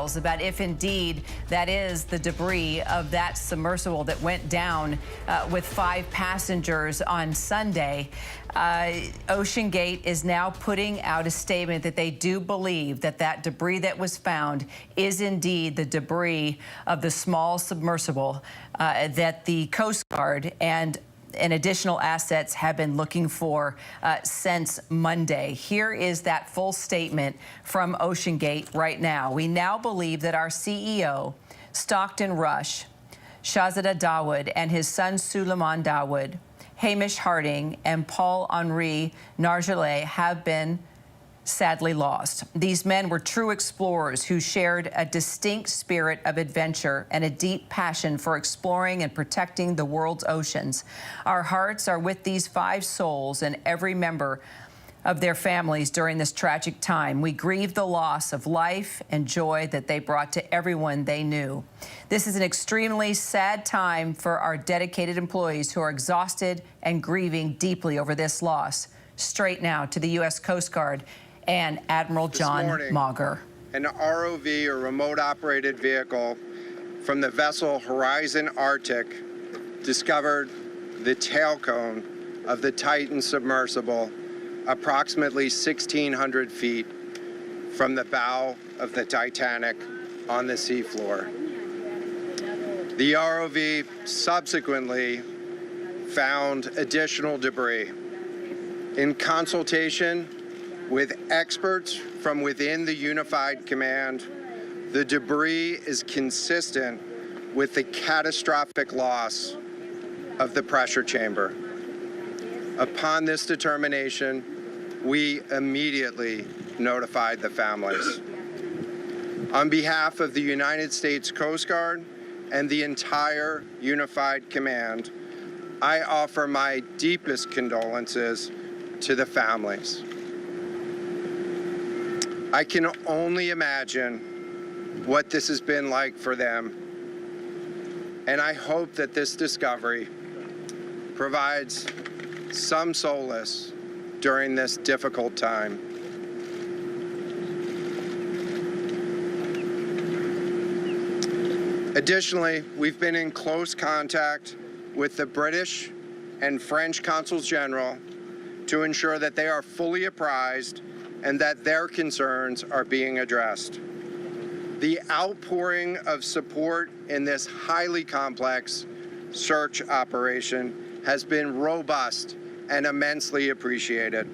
details about if indeed that is the debris of that submersible that went down with 5 passengers on Sunday. OceanGate is now putting out a statement that they do believe that that debris that was found is indeed the debris of the small submersible that the Coast Guard and additional assets have been looking for since Monday. Here is that full statement from OceanGate right now. We now believe that our CEO, Stockton Rush, Shahzada Dawood, and his son Suleiman Dawood, Hamish Harding, and Paul-Henri Nargeolet have been sadly lost. These men were true explorers who shared a distinct spirit of adventure and a deep passion for exploring and protecting the world's oceans. Our hearts are with these 5 souls and every member of their families during this tragic time. We grieve the loss of life and joy that they brought to everyone they knew. This is an extremely sad time for our dedicated employees who are exhausted and grieving deeply over this loss. Straight now to the U.S. Coast Guard and Admiral John Mauger. An ROV, or remote operated vehicle, from the vessel Horizon Arctic discovered the tail cone of the Titan submersible approximately 1,600 feet from the bow of the Titanic on the seafloor. The ROV subsequently found additional debris. In consultation with experts from within the Unified Command, the debris is consistent with the catastrophic loss of the pressure chamber. Upon this determination, we immediately notified the families. On behalf of the United States Coast Guard and the entire Unified Command, I offer my deepest condolences to the families. I can only imagine what this has been like for them, and I hope that this discovery provides some solace during this difficult time. Additionally, we've been in close contact with the British and French consuls general to ensure that they are fully apprised and that their concerns are being addressed. The outpouring of support in this highly complex search operation has been robust and immensely appreciated.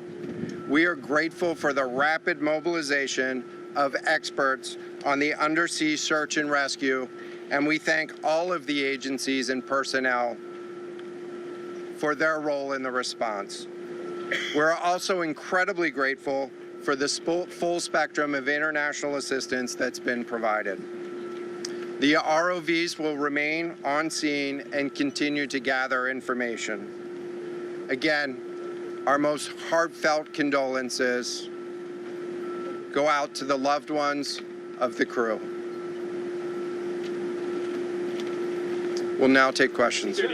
We are grateful for the rapid mobilization of experts on the undersea search and rescue, and we thank all of the agencies and personnel for their role in the response. We're also incredibly grateful for the full spectrum of international assistance that's been provided. The ROVs will remain on scene and continue to gather information. Again, our most heartfelt condolences go out to the loved ones of the crew. We'll now take questions. Rear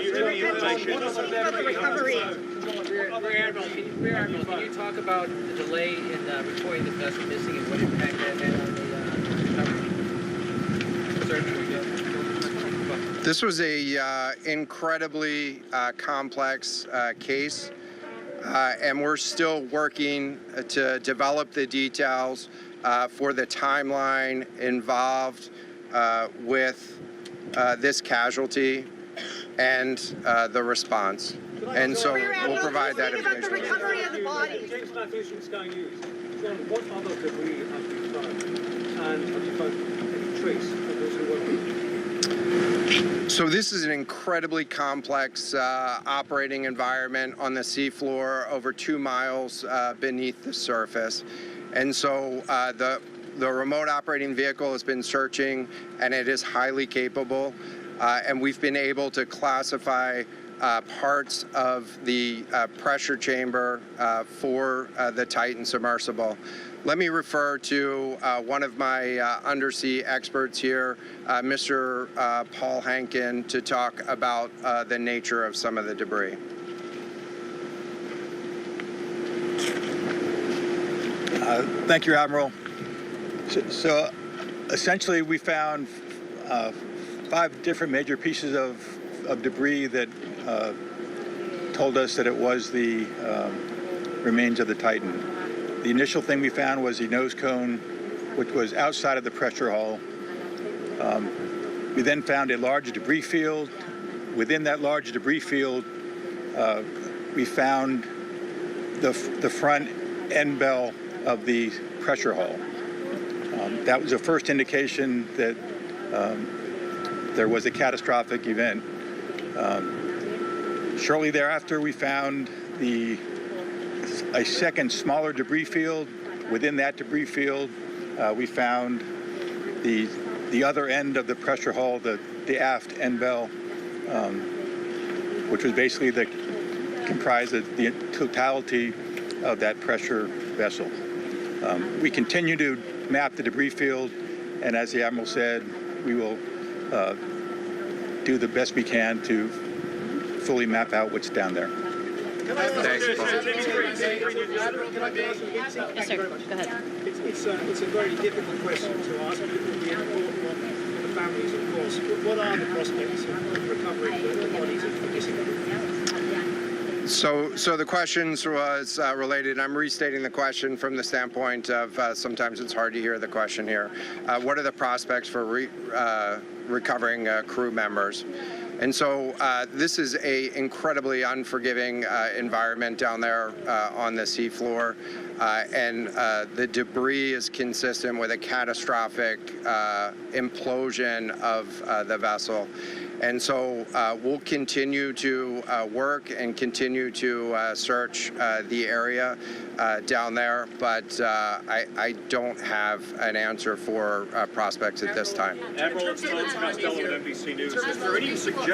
Admiral, can you talk about the delay in reporting the vessel missing and what impact that had on the recovery? This was a incredibly complex case, and we're still working to develop the details for the timeline involved with this casualty and the response. And so we'll provide that information. About the recovery of the body. What other debris have you found? And have you found any trace of those who were? So this is an incredibly complex operating environment on the seafloor, over 2 miles beneath the surface. And so the remote operating vehicle has been searching, and it is highly capable. And we've been able to classify parts of the pressure chamber for the Titan submersible. Let me refer to one of my undersea experts here, Mr. Paul Hankin, to talk about the nature of some of the debris. Thank you, Admiral. So Essentially, we found 5 different major pieces of debris that told us that it was the remains of the Titan. The initial thing we found was the nose cone, which was outside of the pressure hull. We then found a large debris field. Within that large debris field, we found the front end bell of the pressure hull. That was the first indication that there was a catastrophic event. Shortly thereafter, we found a second smaller debris field. Within that debris field, we found the other end of the pressure hull, the aft end bell, which was basically comprised of the totality of that pressure vessel. We continue to map the debris field, and as the Admiral said, we will do the best we can to fully map out what's down there. Thanks, Paul. Yes, sir. Go ahead. It's a very difficult question to ask, but it will be an important one for the families, of course. What are the prospects of recovering the bodies of the missing? So the questions was related. I'm restating the question from the standpoint of sometimes it's hard to hear the question here. What are the prospects for recovering crew members? And so this is a incredibly unforgiving environment down there on the seafloor, and the debris is consistent with a catastrophic implosion of the vessel. And so we'll continue to work and continue to search the area down there, but I don't have an answer for prospects at this time. Admiral, it's Tom Costello at NBC News. Is there any suggestion?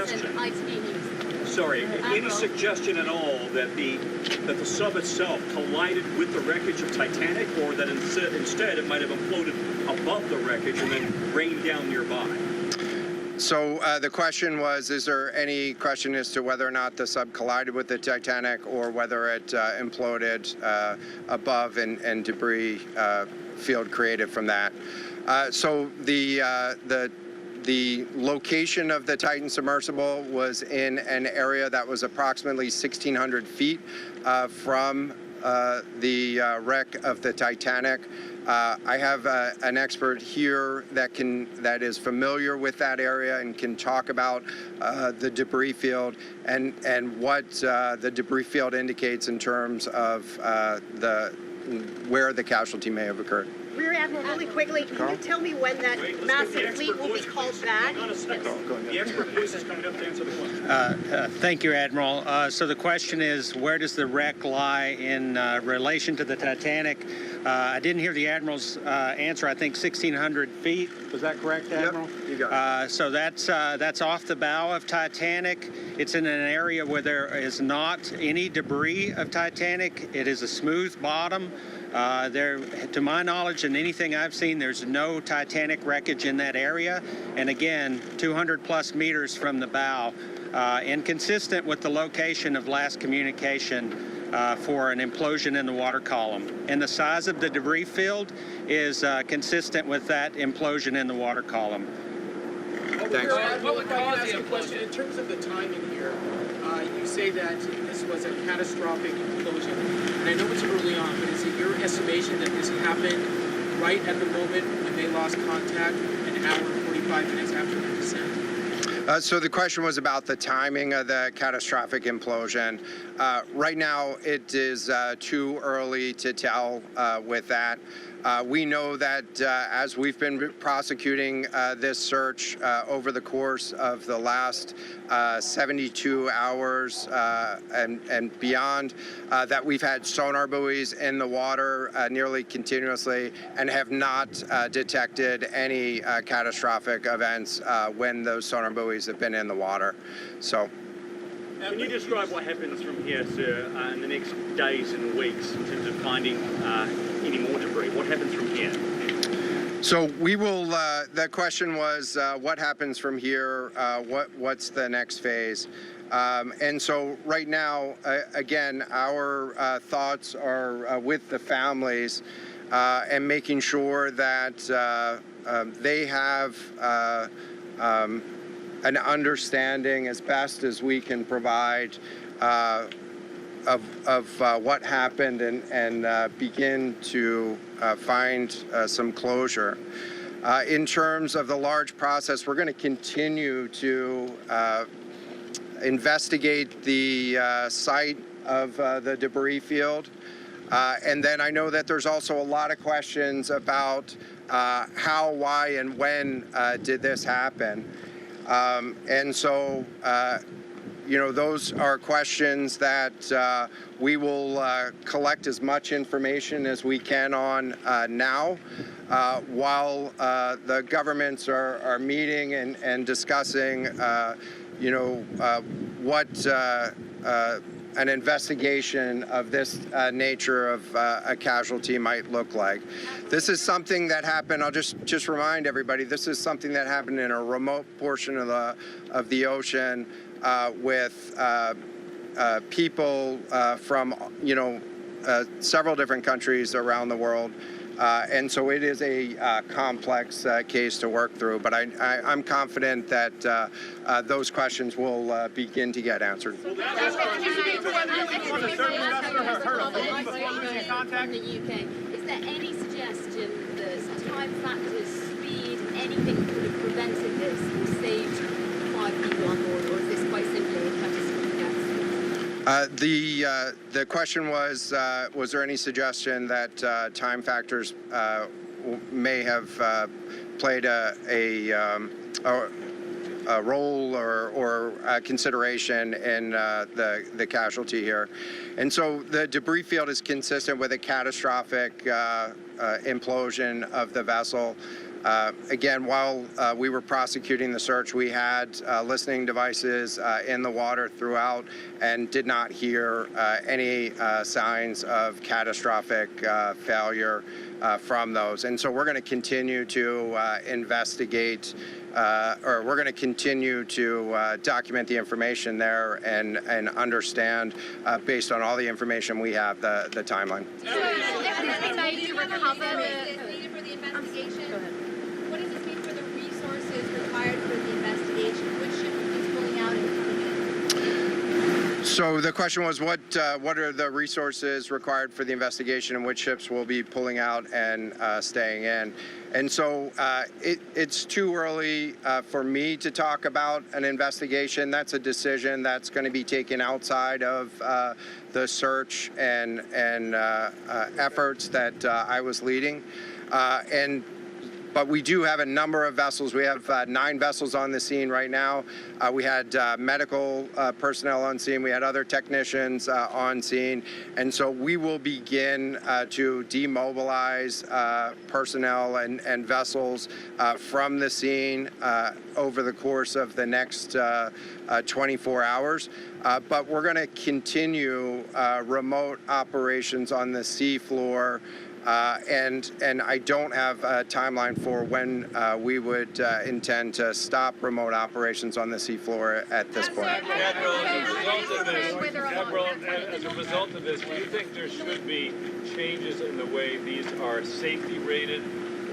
Sorry, any suggestion at all that the sub itself collided with the wreckage of Titanic, or that instead it might have imploded above the wreckage and then rained down nearby? So the question was, is there any question as to whether or not the sub collided with the Titanic or whether it imploded above and debris field created from that? So the location of the Titan submersible was in an area that was approximately 1,600 feet from the wreck of the Titanic. I have an expert here that is familiar with that area and can talk about the debris field and what the debris field indicates in terms of where the casualty may have occurred. Rear Admiral, really quickly, can you tell me when that massive fleet will be called back? The expert voice is coming up to answer the question. Thank you, Admiral. So the question is, where does the wreck lie in relation to the Titanic? I didn't hear the Admiral's answer. I think 1,600 feet. Was that correct, Admiral? Yep, you got it. So that's off the bow of Titanic. It's in an area where there is not any debris of Titanic. It is a smooth bottom. To my knowledge and anything I've seen, there's no Titanic wreckage in that area. And again, 200 plus meters from the bow, and consistent with the location of last communication for an implosion in the water column. And the size of the debris field is consistent with that implosion in the water column. Thanks. What would cause the implosion? In terms of the timing here, you say that this was a catastrophic implosion. And I know it's early on, but is it your estimation that this happened right at the moment when they lost contact, an hour and 45 minutes after the descent? So the question was about the timing of the catastrophic implosion. Right now, it is too early to tell with that. We know that as we've been prosecuting this search over the course of the last 72 hours and beyond, that we've had sonar buoys in the water nearly continuously and have not detected any catastrophic events when those sonar buoys have been in the water. So. Can you describe what happens from here, sir, in the next days and weeks in terms of finding any more debris? What happens from here? So we will, the question was, what happens from here? What's the next phase? And so right now, again, our thoughts are with the families and making sure that they have an understanding as best as we can provide of what happened and begin to find some closure. In terms of the large process, we're going to continue to investigate the site of the debris field. And then I know that there's also a lot of questions about how, why, and when did this happen. And so, you know, those are questions that we will collect as much information as we can on now, while the governments are meeting and discussing, you know, what an investigation of this nature of a casualty might look like. This is something that happened, I'll just remind everybody, this is something that happened in a remote portion of the ocean with people from, you know, several different countries around the world. And so it is a complex case to work through, but I'm confident that those questions will begin to get answered. From the UK, is there any suggestion that time factors, speed, anything could have prevented this or saved 5 people on board, or is this quite simply a catastrophic accident? The question was there any suggestion that time factors may have played a role or consideration in the casualty here? And so the debris field is consistent with a catastrophic implosion of the vessel. Again, while we were prosecuting the search, we had listening devices in the water throughout and did not hear any signs of catastrophic failure from those. And so we're going to continue to investigate, or we're going to continue to document the information there and understand, based on all the information we have, the timeline. What does this mean for the resources required for the investigation? Which ship is pulling out and coming in? So the question was, what are the resources required for the investigation, and which ships will be pulling out and staying in? And so it's too early for me to talk about an investigation. That's a decision that's going to be taken outside of the search and efforts that I was leading. But we do have a number of vessels. We have 9 vessels on the scene right now. We had medical personnel on scene. We had other technicians on scene. And so we will begin to demobilize personnel and vessels from the scene over the course of the next 24 hours. But we're going to continue remote operations on the seafloor. And I don't have a timeline for when we would intend to stop remote operations on the seafloor at this point. Admiral, as a result of this, do you think there should be changes in the way these are safety rated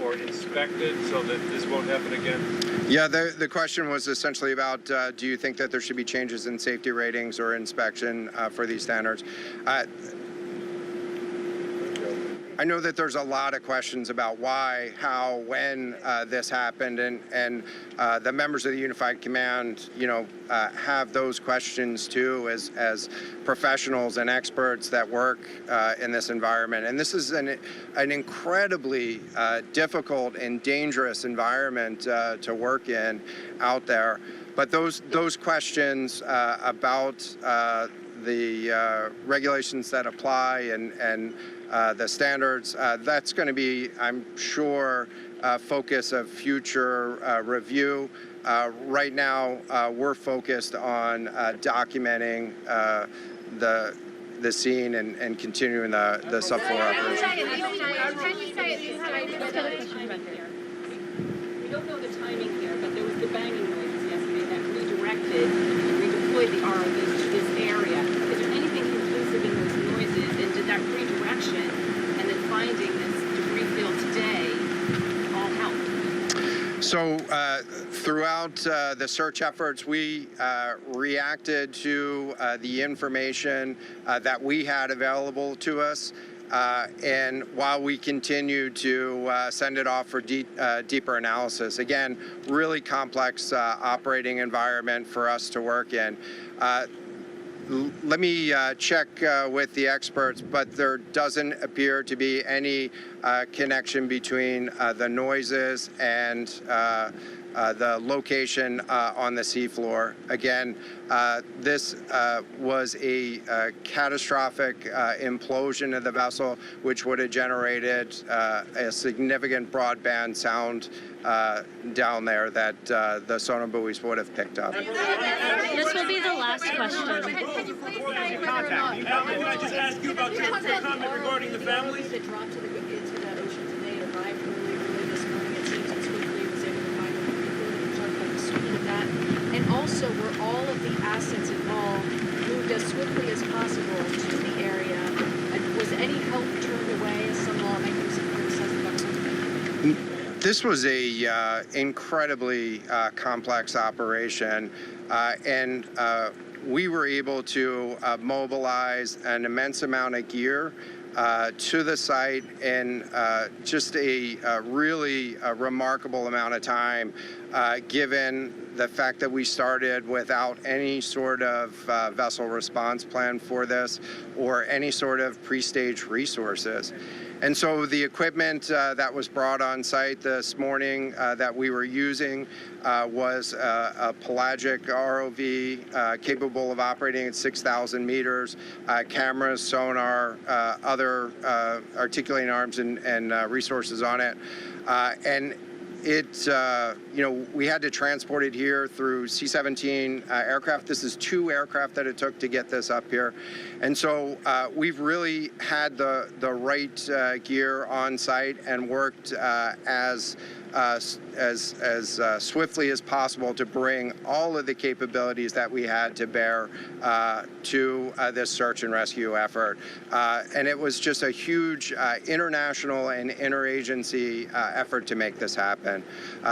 or inspected so that this won't happen again? Yeah, the question was essentially about, do you think that there should be changes in safety ratings or inspection for these standards? I know that there's a lot of questions about why, how, when this happened, and the members of the Unified Command, you know, have those questions too, as professionals and experts that work in this environment. And this is an incredibly difficult and dangerous environment to work in out there. But those questions about the regulations that apply and the standards, that's going to be, I'm sure, focus of future review. Right now, we're focused on documenting the scene and continuing the subfloor operation. We don't know the timing here, but there was the banging noises yesterday that redeployed the ROVs to this area. Is there anything conclusive in those noises, and did that redirection and then finding this debris field today all help? So throughout the search efforts, we reacted to the information that we had available to us. And while we continue to send it off for deeper analysis, again, really complex operating environment for us to work in. Let me check with the experts, but there doesn't appear to be any connection between the noises and the location on the seafloor. Again, this was a catastrophic implosion of the vessel, which would have generated a significant broadband sound down there that the sonar buoys would have picked up. This will be the last question. Can you please say whether or not... Can I just ask you about your comment regarding the families? That dropped into that ocean today arrived early this morning. It seems that Swiftly was able to find people and talk about the speed of that. And also, were all of the assets involved moved as swiftly as possible to the area? And was any help turned away, as some lawmakers have criticized the government? This was a incredibly complex operation, and we were able to mobilize an immense amount of gear to the site in just a really remarkable amount of time, given the fact that we started without any sort of vessel response plan for this or any sort of pre-stage resources. And so the equipment that was brought on site this morning that we were using was a pelagic ROV capable of operating at 6,000 meters, cameras, sonar, other articulating arms and resources on it. And it, we had to transport it here through C-17 aircraft. This is 2 aircraft that it took to get this up here. And so we've really had the right gear on site and worked as swiftly as possible to bring all of the capabilities that we had to bear to this search and rescue effort. And it was just a huge international and interagency effort to make this happen.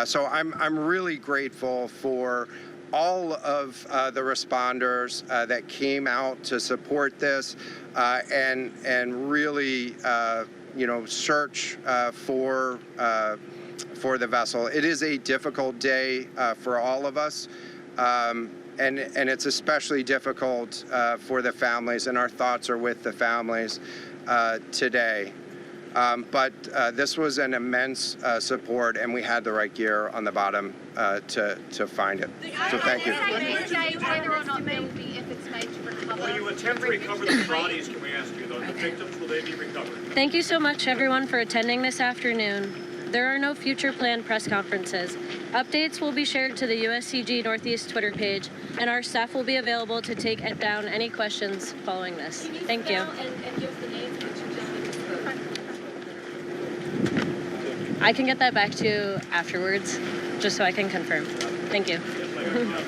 So I'm really grateful for all of the responders that came out to support this and really, search for the vessel. It is a difficult day for all of us, and it's especially difficult for the families, and our thoughts are with the families today. But this was an immense support, and we had the right gear on the bottom to find it. So thank you. Whether or not there will be efforts made to recover. Will you attempt to recover the bodies, can we ask you, though? The victims, will they be recovered? Thank you so much, everyone, for attending this afternoon. There are no future planned press conferences. Updates will be shared to the USCG Northeast Twitter page, and our staff will be available to take down any questions following this. Thank you. And give the names that you just spoke. I can get that back to you afterwards, just so I can confirm. Thank you.